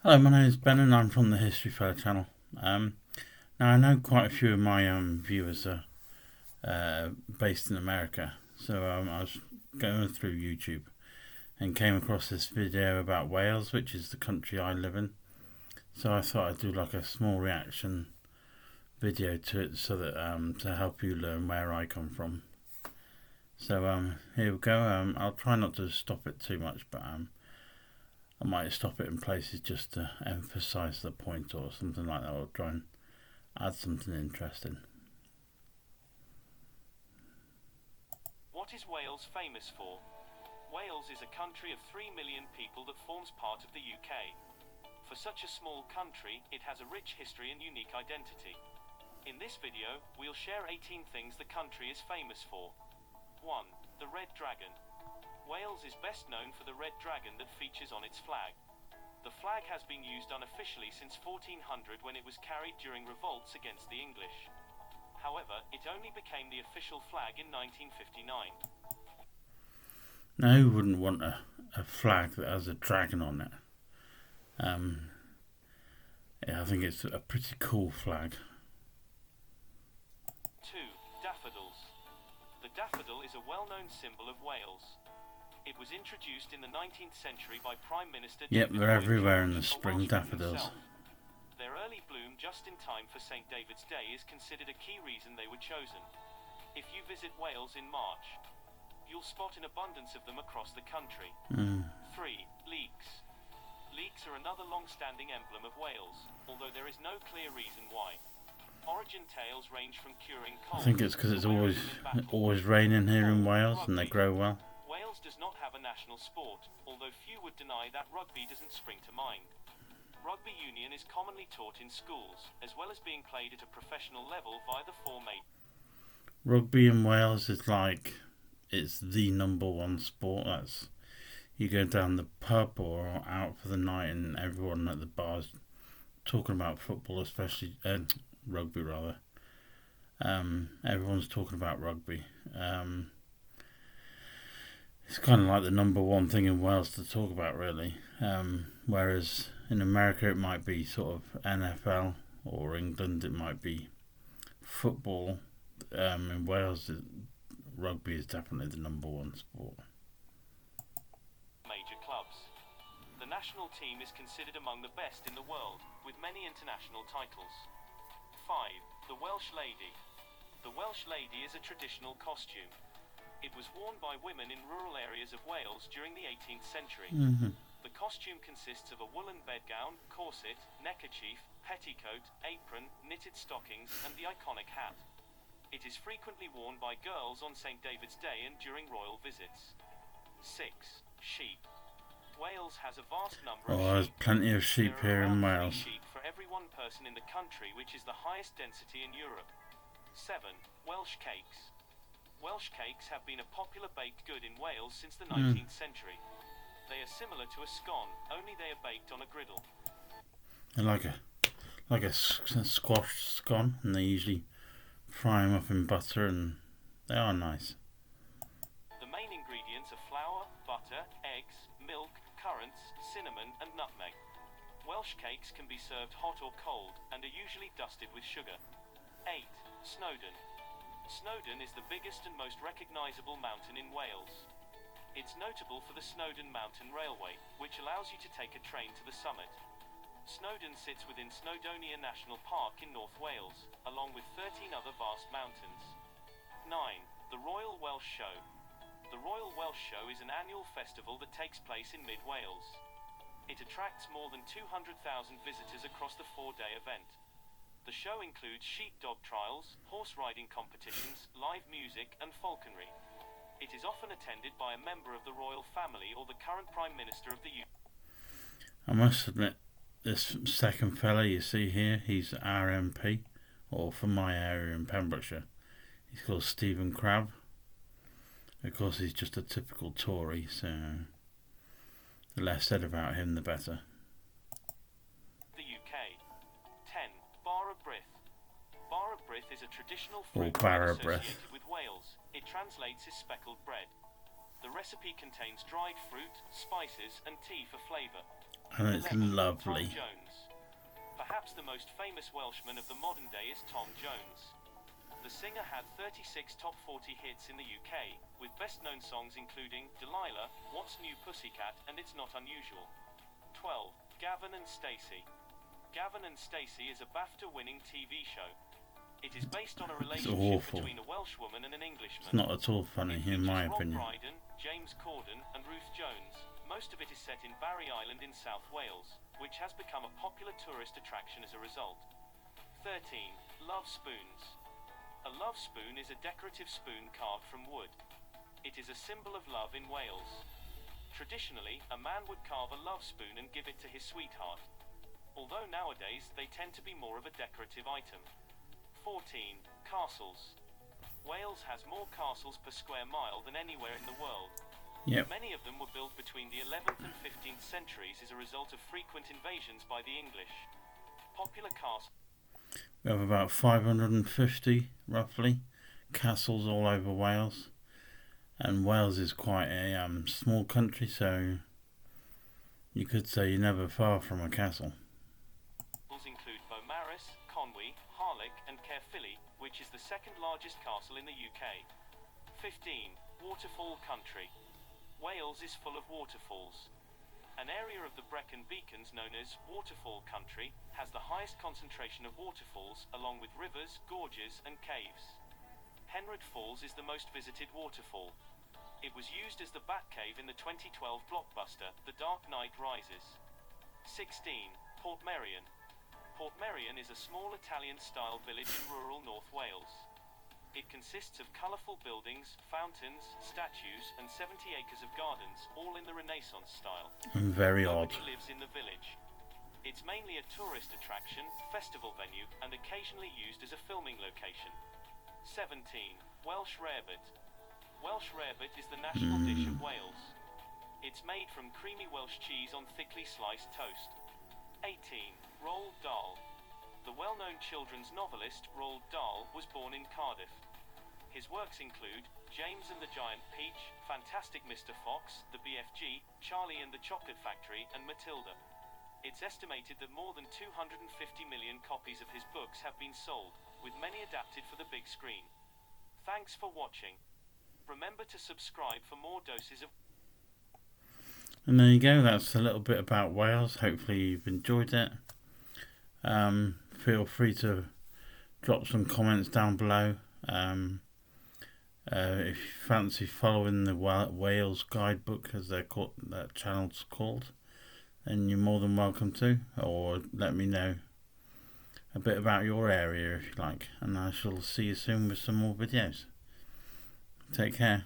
Hello, my name is Ben and I'm from the History Fair channel. Now, I know quite a few of my viewers are based in America, so I was going through YouTube and came across this video about Wales, which is the country I live in. So I thought I'd do like a small reaction video to it so that to help you learn where I come from. So here we go. I'll try not to stop it too much, but I might stop it in places just to emphasise the point or something like that, or try and add something interesting. What is Wales famous for? Wales is a country of 3 million people that forms part of the UK. For such a small country, it has a rich history and unique identity. In this video, we'll share 18 things the country is famous for. 1. The Red Dragon. Wales is best known for the red dragon that features on its flag. The flag has been used unofficially since 1400 when it was carried during revolts against the English. However, it only became the official flag in 1959. Now, who wouldn't want a flag that has a dragon on it? Yeah, I think it's a pretty cool flag. 2. Daffodils. The daffodil is a well-known symbol of Wales. It was introduced in the 19th century by Prime Minister Yep, David they're Lloyd everywhere in George, the a spring, Welshman daffodils. himself. Their early bloom just in time for St. David's Day is considered a key reason they were chosen. If you visit Wales in March, you'll spot an abundance of them across the country. 3. Leeks. Leeks are another long-standing emblem of Wales, although there is no clear reason why. Origin tales range from curing cold. I think it's because it's always raining here in Wales and they grow well. Wales does not have a national sport, although few would deny that rugby doesn't spring to mind. Rugby union is commonly taught in schools, as well as being played at a professional level via the four major. Rugby in Wales is like, it's the number one sport. That's, you go down the pub or out for the night and everyone at the bars talking about football, especially rugby rather. Everyone's talking about rugby. It's kind of like the number one thing in Wales to talk about, really. Whereas in America it might be sort of NFL, or England it might be football. In Wales, rugby is definitely the number one sport. Major clubs. The national team is considered among the best in the world, with many international titles. 5. The Welsh Lady. The Welsh Lady is a traditional costume. It was worn by women in rural areas of Wales during the 18th century. The costume consists of a woolen bedgown, corset, neckerchief, petticoat, apron, knitted stockings, and the iconic hat. It is frequently worn by girls on St. David's Day and during royal visits. 6. Sheep. Wales has a vast number of sheep. There's plenty of sheep here in Wales. There are 3 sheep for every 1 person in the country, which is the highest density in Europe. 7. Welsh cakes. Welsh cakes have been a popular baked good in Wales since the 19th century. They are similar to a scone, only they are baked on a griddle. They're like a squash scone, and they usually fry them up in butter, and they are nice. The main ingredients are flour, butter, eggs, milk, currants, cinnamon, and nutmeg. Welsh cakes can be served hot or cold, and are usually dusted with sugar. 8. Snowdon. Snowdon is the biggest and most recognisable mountain in Wales. It's notable for the Snowdon Mountain Railway, which allows you to take a train to the summit. Snowdon sits within Snowdonia National Park in North Wales, along with 13 other vast mountains. 9. The Royal Welsh Show. The Royal Welsh Show is an annual festival that takes place in mid-Wales. It attracts more than 200,000 visitors across the 4-day event. The show includes sheepdog trials, horse riding competitions, live music, and falconry. It is often attended by a member of the royal family or the current Prime Minister of the UK. I must admit, this second fella you see here, he's our MP, or from my area in Pembrokeshire. He's called Stephen Crabb. Of course, he's just a typical Tory, so the less said about him, the better. The UK. 10. Bar o Brith. Bar o Brith is a traditional Or fruit Barra associated Brith. with Wales. It translates as speckled bread. The recipe contains dried fruit, spices, and tea for flavour. and it's 11. lovely. Tom Jones. Perhaps the most famous Welshman of the modern day is Tom Jones. The singer had 36 top 40 hits in the UK, with best-known songs including Delilah, What's New Pussycat, and It's Not Unusual. 12. Gavin and Stacey. Gavin and Stacey is a BAFTA-winning TV show. It is based on a relationship between a Welsh woman and an Englishman. It's not at all funny, in my opinion. Rob Brydon, James Corden, and Ruth Jones. Most of it is set in Barry Island in South Wales, which has become a popular tourist attraction as a result. 13. Love spoons. A love spoon is a decorative spoon carved from wood. It is a symbol of love in Wales. Traditionally, a man would carve a love spoon and give it to his sweetheart, although nowadays they tend to be more of a decorative item. 14. Castles. Wales has more castles per square mile than anywhere in the world. Yep. Many of them were built between the 11th and 15th centuries as a result of frequent invasions by the English. Popular castles. We have about 550, roughly, castles all over Wales. And Wales is quite a small country, so you could say you're never far from a castle. Include Beaumaris, Conwy, Harlech and Caerphilly, which is the second largest castle in the UK. 15. Waterfall country. Wales is full of waterfalls. An area of the Brecon Beacons known as Waterfall Country has the highest concentration of waterfalls along with rivers, gorges and caves. Henred Falls is the most visited waterfall. It was used as the Batcave in the 2012 blockbuster The Dark Knight Rises. 16. Portmeirion. Portmeirion is a small Italian-style village in rural North Wales. It consists of colourful buildings, fountains, statues and 70 acres of gardens, all in the Renaissance style. Very odd. Nobody lives in the village. It's mainly a tourist attraction, festival venue and occasionally used as a filming location. 17. Welsh rarebit. Welsh rarebit is the national dish of Wales. It's made from creamy Welsh cheese on thickly sliced toast. 18. Roald Dahl. The well-known children's novelist Roald Dahl was born in Cardiff. His works include James and the Giant Peach, Fantastic Mr. Fox, The BFG, Charlie and the Chocolate Factory, and Matilda. It's estimated that more than 250 million copies of his books have been sold, with many adapted for the big screen. Thanks for watching. Remember to subscribe for more doses of... And there you go, that's a little bit about Wales. Hopefully you've enjoyed it. Feel free to drop some comments down below. If you fancy following the Wales guidebook, as that channel's called, then you're more than welcome to, or let me know a bit about your area if you like, and I shall see you soon with some more videos. Take care.